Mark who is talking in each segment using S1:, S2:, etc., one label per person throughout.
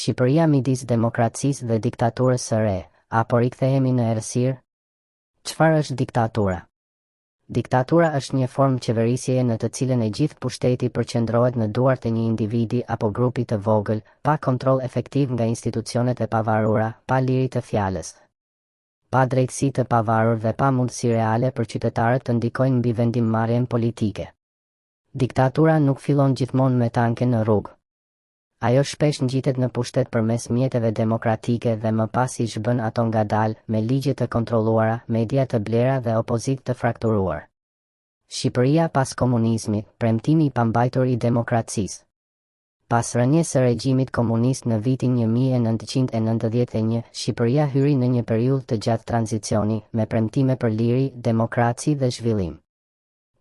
S1: Shqipëria midis demokracisë dhe diktaturës së re, apo rikthehemi në errësirë? Çfarë është diktatura? Diktatura është një formë qeverisjeje në të cilën e gjithë pushteti përqendrohet në duart e një individi apo grupi të vogël, pa kontroll efektiv nga institucionet e pavarura, pa liri të fjalës, pa drejtësi të pavarur dhe pa mundësi reale për qytetarët të ndikojnë mbi vendimmarrjen politike. Diktatura nuk fillon gjithmonë me tanke në rrugë. Ajo shpesh ngjitet në pushtet përmes mjeteve demokratike dhe më pas i zhbën ato ngadalë, me ligje të kontrolluara, media të blera dhe opozitë të frakturuar. Shqipëria pas komunizmit, premtimi i pambajtur i demokracisë. Pas rënies së regjimit komunist në vitin 1991, Shqipëria hyri në një periudhë të gjatë tranzicioni, me premtime për liri, demokraci dhe zhvillim.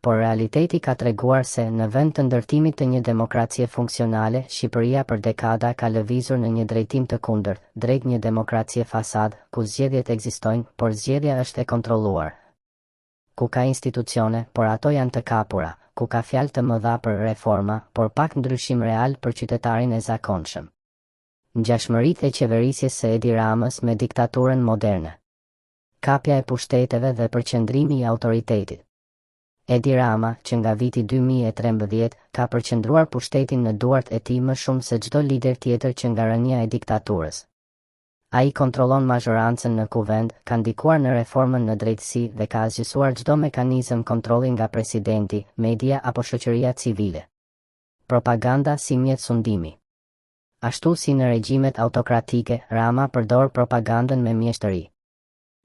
S1: Por realiteti ka treguar se në vend të ndërtimit të një demokracie funksionale, Shqipëria për dekada ka lëvizur në një drejtim të kundërt, drejt një demokracie fasad, ku zgjedhjet ekzistojnë, por zgjedhja është e kontrolluar. Ku ka institucione, por ato janë të kapura, ku ka fjalë të mëdha për reforma, por pak ndryshim real për qytetarin e zakonshëm. Ngjashmëritë e qeverisjes së Edi Ramës me diktaturën moderne. Kapja e pushteteve dhe përqendrimi i autoritetit. Edi Rama, që nga viti 2013, ka përqendruar pushtetin në duart e tij më shumë se çdo lider tjetër që nga rënia e diktaturës. Ai kontrollon mazhorancën në kuvend, ka ndikuar në reformën në drejtësi dhe ka asgjësuar çdo mekanizëm kontrolli nga presidenti, media apo shoqëria civile. Propaganda si mjet sundimi. Ashtu si në regjimet autokratike, Rama përdor propagandën me mjeshtëri.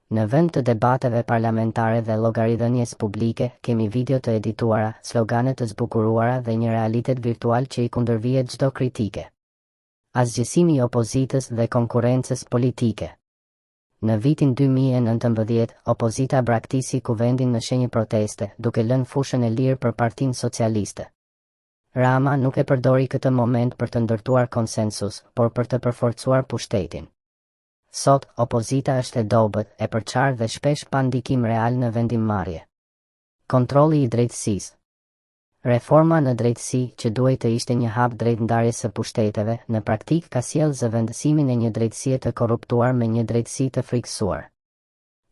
S1: Në vend të debateve parlamentare dhe llogaridhënies publike, kemi video të edituara, slogane të zbukuruara dhe një realitet virtual që i kundërvihet çdo kritike. Asgjësimi i opozitës dhe konkurrencës politike. Në vitin 2019, opozita braktisi kuvendin në shenjë proteste, duke lënë fushën e lirë për Partinë Socialiste. Rama nuk e përdori këtë moment për të ndërtuar konsensus, por për të përforcuar pushtetin. Sot, opozita është e dobët, e përçarë dhe shpesh pa ndikim real në vendimmarrje. Kontrolli i drejtësisë. Reforma në drejtësi, që duhej të ishte një hap drejt ndarjes së pushteteve, në praktik ka sjellë zëvendësimin e një drejtësie të korruptuar me një drejtësi të frikësuar.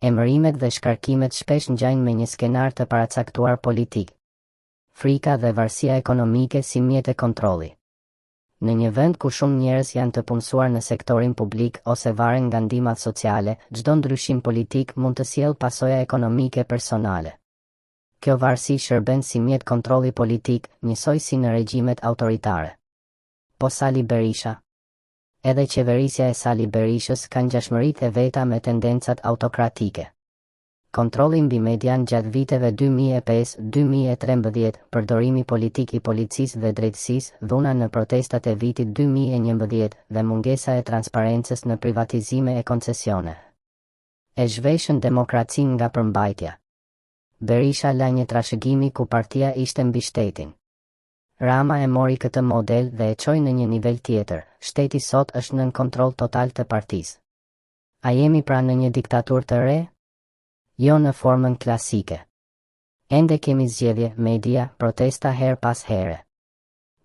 S1: Emërimet dhe shkarkimet shpesh ngjajnë me një skenar të paracaktuar politik. Frika dhe varësia ekonomike si mjet e kontrolli. Në një vend ku shumë njerëz janë të punësuar në sektorin publik ose varen nga ndihmat sociale, çdo ndryshim politik mund të sjellë pasoja ekonomike personale. Kjo varësi shërben si mjet kontrolli politik, njësoj si në regjimet autoritare. Po Sali Berisha? Edhe qeverisja e Sali Berishës ka ngjashmëritë e veta me tendencat autokratike. Kontrolli mbi median gjatë viteve 2005-2013, përdorimi politik i policisë dhe drejtësisë, dhuna në protestat e vitit 2011 dhe mungesa e transparencës në privatizime e koncesione. E zhveshën demokracinë nga përmbajtja. Berisha la një trashëgimi ku partia ishte mbi shtetin. Rama e mori këtë model dhe e çoi në një nivel tjetër. Shteti sot është nën kontroll total të partisë. A jemi pra në një diktaturë të re? Jo në formën klasike. Ende kemi zgjedhje, media, protesta her pas here.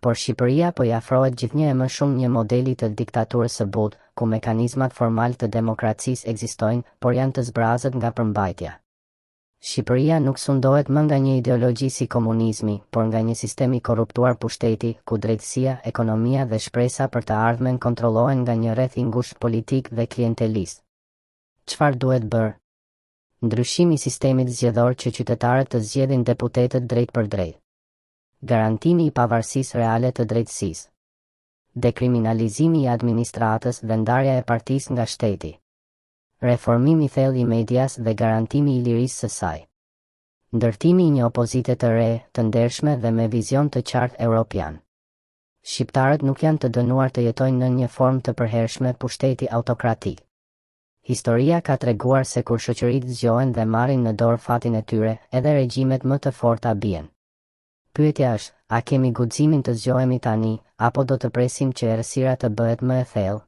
S1: Por Shqipëria po i afrohet gjithnjë e më shumë një modeli të diktaturës së butë, ku mekanizmat formal të demokracisë ekzistojnë, por janë të zbrazët nga përmbajtja. Shqipëria nuk sundohet më nga një ideologji si komunizmi, por nga një sistem i korruptuar pushteti, ku drejtësia, ekonomia dhe shpresa për të ardhmen kontrollohen nga një rreth i ngushtë politik dhe klientelist. Çfarë duhet bërë? Ndryshimi i sistemit zgjedhor që qytetarët të zgjedhin deputetët drejt për drejt. Garantimi i pavarësisë reale të drejtësisë. Dekriminalizimi i administratës dhe ndarja e partisë nga shteti. Reformimi i thellë i medias dhe garantimi i lirisë së saj. Ndërtimi i një opozite të re, të ndershme dhe me vizion të qartë europian. Shqiptarët nuk janë të dënuar të jetojnë në një formë të përhershme pushteti autokratik. Historia ka treguar se kur shoqëritë zgjohen dhe marrin në dorë fatin e tyre, edhe regjimet më të forta bien. Pyetja është, a kemi guximin të zgjohemi tani, apo do të presim që errësira të bëhet më e thellë?